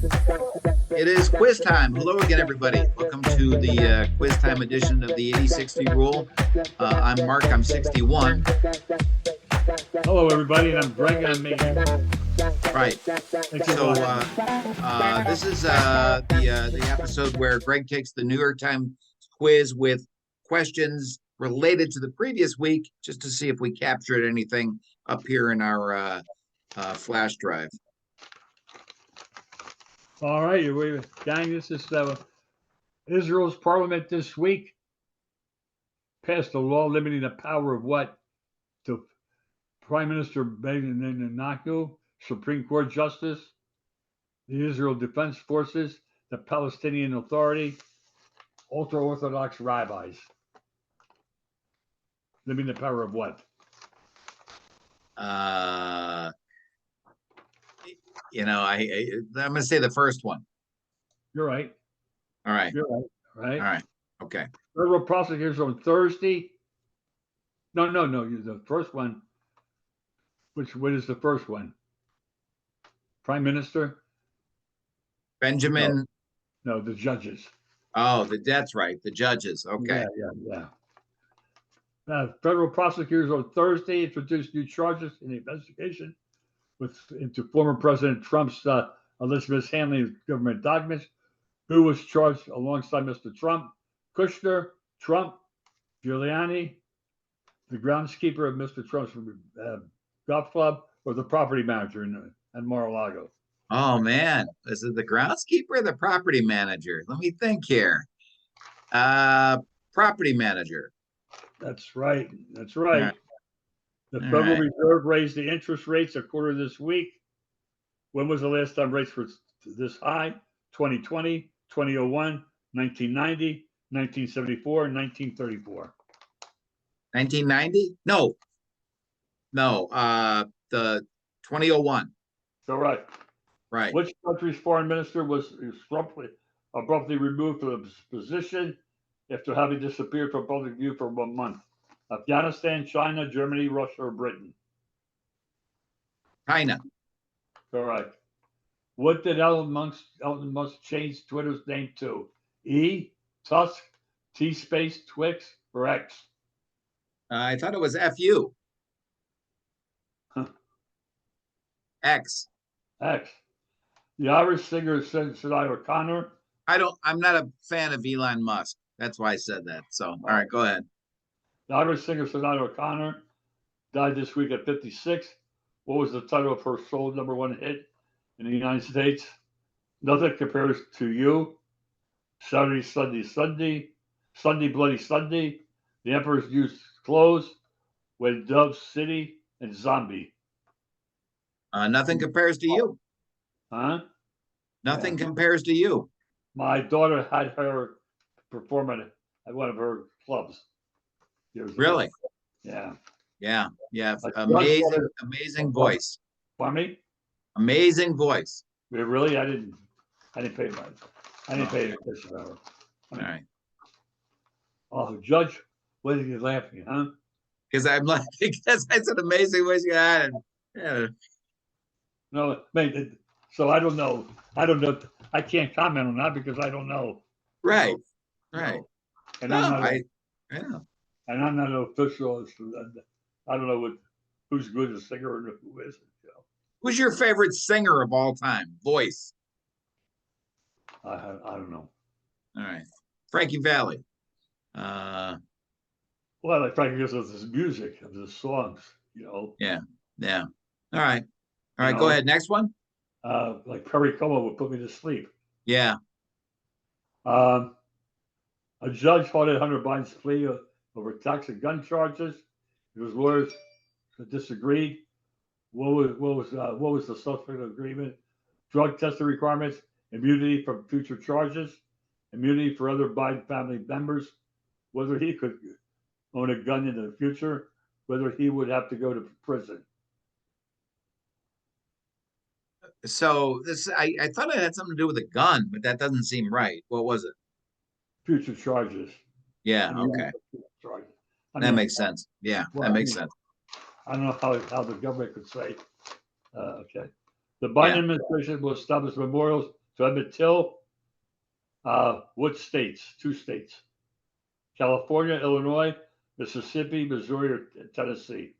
It is quiz time. Hello again, everybody. Welcome to the quiz time edition of the 80-60 rule. I'm Mark. I'm 61. Hello, everybody, and I'm Greg, and I'm 80. Right. Thank you. So this is the episode where Greg takes the New York Times quiz with questions related to the previous week, just to see if we captured anything up here in our flash drive. All right, gang, this is Israel's parliament this week passed a law limiting the power of what? To Prime Minister Leinenkugel, Supreme Court Justice, the Israel Defense Forces, the Palestinian Authority, ultra-Orthodox rabbis. Limiting the power of what? I'm going to say the first one. You're right. All right. You're right. All right. Okay. Federal prosecutors on Thursday. No. The first one. What is the first one? Prime Minister? Benjamin. No, the judges. Oh, that's right. The judges. Okay. Yeah. Federal prosecutors on Thursday introduced new charges in the investigation into former President Trump's Elizabeth's handling of government documents. Who was charged alongside Mr. Trump? Kushner, Trump, Giuliani, the groundskeeper of Mr. Trump's golf club, or the property manager in Mar-a-Lago? Oh, man. Is it the groundskeeper or the property manager? Let me think here. Property manager. That's right. Right. The Federal Reserve raised the interest rates a quarter this week. When was the last time rates were this high? 2020, 2001, 1990, 1974, and 1934. 1990? No. The 2001. So right. Which country's foreign minister was abruptly removed from his position after having disappeared from public view for 1 month? Afghanistan, China, Germany, Russia, or Britain? China. Correct. What did Elon Musk change Twitter's name to? E, Tusk, T-Space, Twix, or X? I thought it was FU. X. The Irish singer Sinead O'Connor. I'm not a fan of Elon Musk. That's why I said that. So, all right, go ahead. The Irish singer Sinead O'Connor died this week at 56. What was the title of her sole #1 hit in the United States? Nothing Compares to You, Saturday, Sunday, Sunday, Bloody Sunday, The Emperor's Used Clothes, When Dove City, and Zombie. Nothing Compares to You. Huh? Nothing Compares to You. My daughter had her perform at one of her clubs. Really? Yeah. Amazing voice. Pardon me? Amazing voice. Really? I didn't pay attention to her. All right. Oh, Judge, what are you laughing, huh? Because I'm like, because I said amazing voice. Yeah. No, so I don't know. I can't comment on that because I don't know. Right. And I'm not an official. I don't know who's good as a singer and who isn't. Who's your favorite singer of all time? Voice. I don't know. All right. Frankie Valli. Well, I like Frankie because of his music, of his songs, Yeah. All right. Go ahead. Next one. Like Perry Como would put me to sleep. Yeah. A judge halted Hunter Biden's plea over tax and gun charges. His lawyers disagreed. What was the subsequent agreement? Drug testing requirements, immunity from future charges, immunity for other Biden family members, whether he could own a gun in the future, whether he would have to go to prison. So I thought it had something to do with a gun, but that doesn't seem right. What was it? Future charges. Yeah. Okay. That makes sense. Yeah, that makes sense. I don't know how the government could say. Okay. The Biden administration will establish memorials So Emmett Till, what states? 2 states. California, Illinois, Mississippi, Missouri, or Tennessee?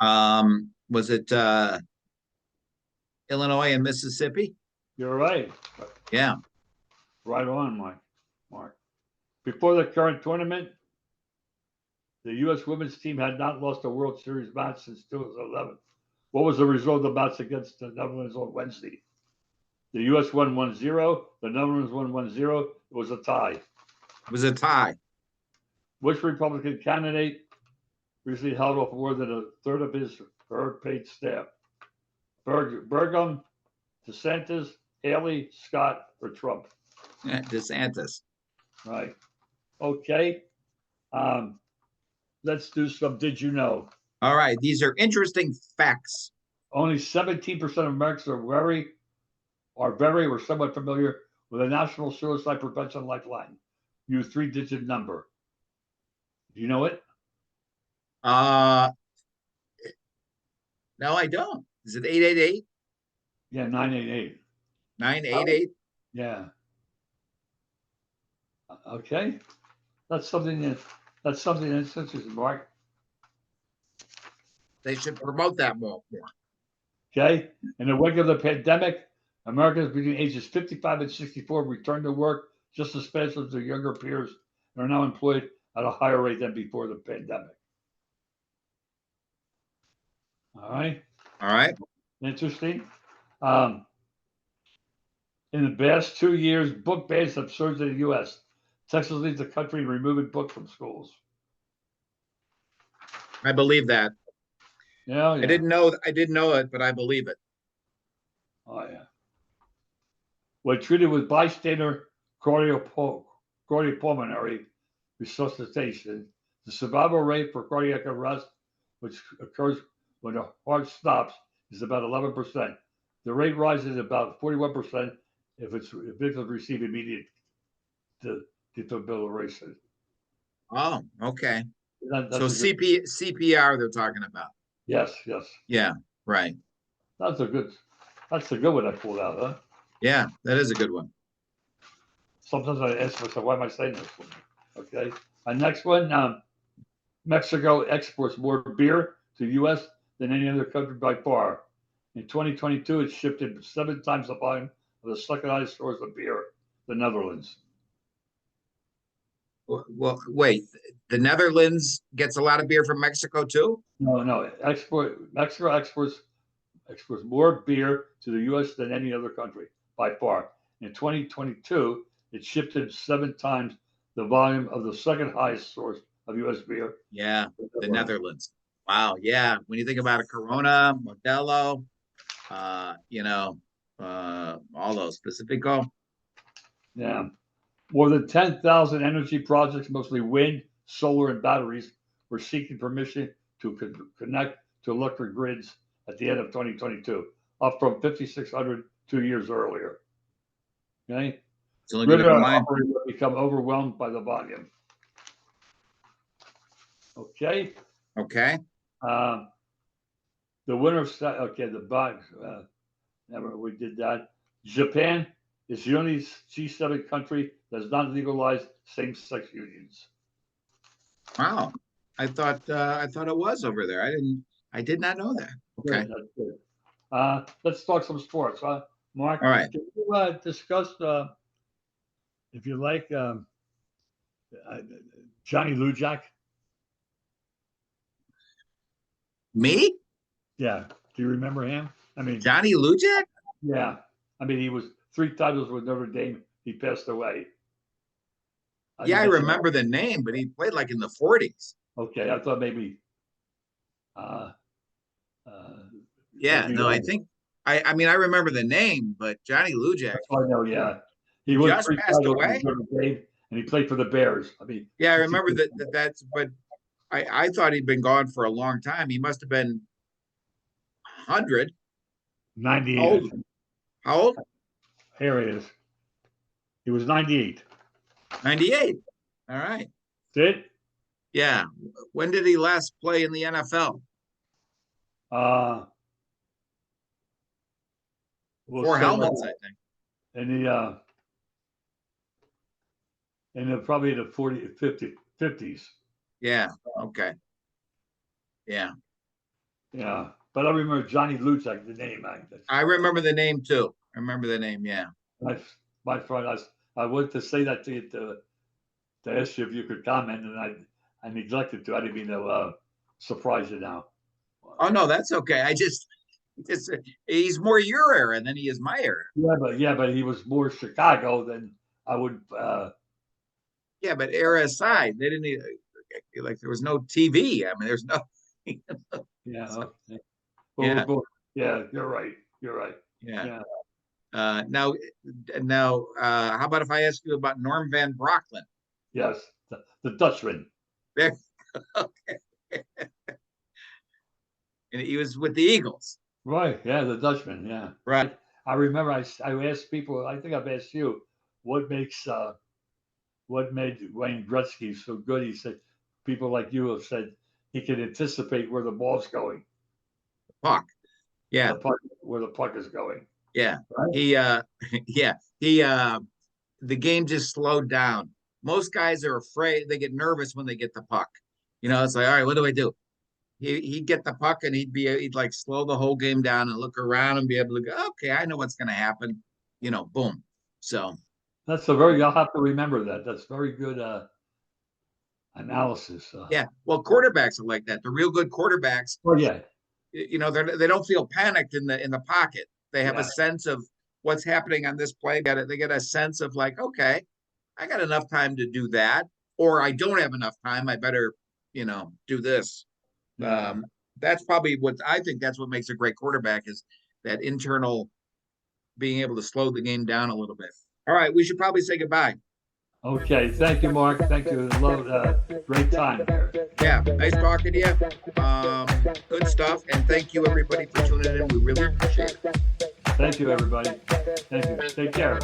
Was it Illinois and Mississippi? You're right. Yeah. Right on, Mark. Before the current tournament, the U.S. women's team had not lost a World Series match since 2011. What was the result of the match against the Netherlands on Wednesday? The U.S. won 1-0. The Netherlands won 1-0. It was a tie. It was a tie. Which Republican candidate recently held off more than a third of his or her paid staff? Burgum, DeSantis, Haley, Scott, or Trump? DeSantis. Right. Okay. Let's do some Did You Know? All right. These are interesting facts. Only 17% of Americans are very or somewhat familiar with a national suicide prevention lifeline. Use 3-digit number. Do you know it? No, I don't. Is it 888? Yeah, 988. 988? Yeah. Okay. That's something that's interesting, Mark. They should promote that more. Okay. In the wake of the pandemic, Americans between ages 55 and 64 returned to work just as fast as their younger peers and are now employed at a higher rate than before the pandemic. All right. All right. Interesting. In the past 2 years, book bans have surged in the U.S. Texas leads the country in removing books from schools. I believe that. Yeah. I didn't know it, but I believe it. Oh, yeah. When treated with bystander cardiopulmonary resuscitation, the survival rate for cardiac arrest, which occurs when the heart stops, is about 11%. The rate rises about 41% if victims receive immediate defibrillation. Oh, okay. So That's a good, CPR they're talking about. yes. Yeah, right. That's a good one I pulled out, huh? Yeah, that is a good one. Sometimes I ask myself, why am I saying this one? Okay. Next one, Mexico exports more beer to the U.S. than any other country by far. In 2022, it shipped 7 times the volume of the second highest source of beer, the Netherlands. Well, wait. The Netherlands gets a lot of beer from Mexico too? No. Mexico exports more beer to the U.S. than any other country by far. In 2022, it shipped 7 times the volume of the second highest source of U.S. beer. Yeah, the Netherlands. Wow. Yeah. When you think about a Corona, Modelo, all those Pacifico. Yeah. More than 10,000 energy projects, mostly wind, solar, and batteries, were seeking permission to connect to electric grids at the end of 2022, up from 5,600 2 years earlier. Okay. Grid operators will become overwhelmed by the volume. Okay. Okay. The winner of the box. Never we did that. Japan is the only G7 country that has not legalized same-sex unions. Wow. I thought it was over there. I did not know that. Okay. Good, that's good. Let's talk some sports, huh? Mark, all right. Can you discuss, if you like, Johnny Lujack? Me? Yeah. Do you remember him? I mean, Johnny Lujack? Yeah. I mean, he was 3 titles with Notre Dame. He passed away. Yeah, I remember the name, but he played like in the 40s. Okay, I thought maybe. Yeah, no, I think I mean I remember the name, but Johnny Lujack. I know, yeah. He was just passed away, and he played for the Bears. I mean, yeah, I remember that's. But I thought he'd been gone for a long time. He must have been 100. 98. How old? Here it is. He was 98. 98. All right. Did? Yeah. When did he last play in the NFL? we'll 4 say helmets, that. I think. Probably in the 50s. Yeah. Okay. Yeah. Yeah. But I remember Johnny Luchak, the name. I remember the name too. I remember the name. Yeah. My friend, I wanted to say that to you to ask you if you could comment, and I neglected to. I didn't mean to surprise you now. Oh no, that's okay. It's he's more your era than he is my era. Yeah, but he was more Chicago than I would. Yeah, but era aside, they didn't like there was no TV. I mean, there's no. Yeah. So, Well, yeah. yeah, you're right. You're right. Yeah. Yeah. Now, how about if I ask you about Norm Van Brocklin? Yes. The Dutchman. There, okay. And he was with the Eagles. Right. Yeah, the Dutchman. Yeah. Right. I remember I asked people. I think I've asked you what made Wayne Gretzky so good. He said people like you have said he can anticipate where the ball's going. Puck. Yeah. Where the puck is going. Yeah. Right? He yeah. The game just slowed down. Most guys are afraid, they get nervous when they get the puck. It's like, all right, what do I do? He'd get the puck and he'd like slow the whole game down and look around and be able to go, okay, I know what's gonna happen. Boom. So I'll have to remember that. That's very good analysis. yeah. Well, quarterbacks are like that. The real good quarterbacks, Oh yeah. they don't feel panicked in the pocket. They have Yeah. a sense of what's happening on this play. They get a sense of like, okay, I got enough time to do that, or I don't have enough time. I better, do this. Yeah. That's probably I think that's what makes a great quarterback is that internal being able to slow the game down a little bit. All right, we should probably say goodbye. Okay. Thank you, Mark. Thank you. Great time here. Yeah, nice talking to you. Good stuff, and thank you everybody for tuning in. We really appreciate it. Thank you, everybody. Thank you. Take care.